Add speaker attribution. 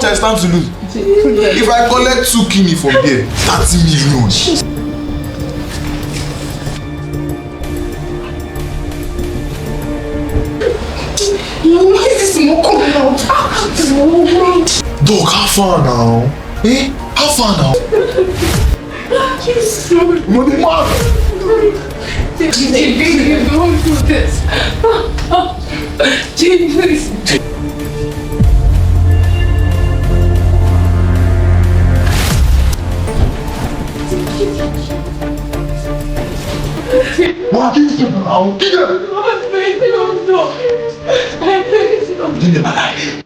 Speaker 1: I stand to lose? If I collect 2 kidney from here, 30 million.
Speaker 2: Why is this more coming out?
Speaker 1: Dog, how far now? Eh? How far now? Money man!
Speaker 2: Baby, don't do this. Jay, please.
Speaker 1: What is it now?
Speaker 2: Baby, don't do it.
Speaker 1: Didn't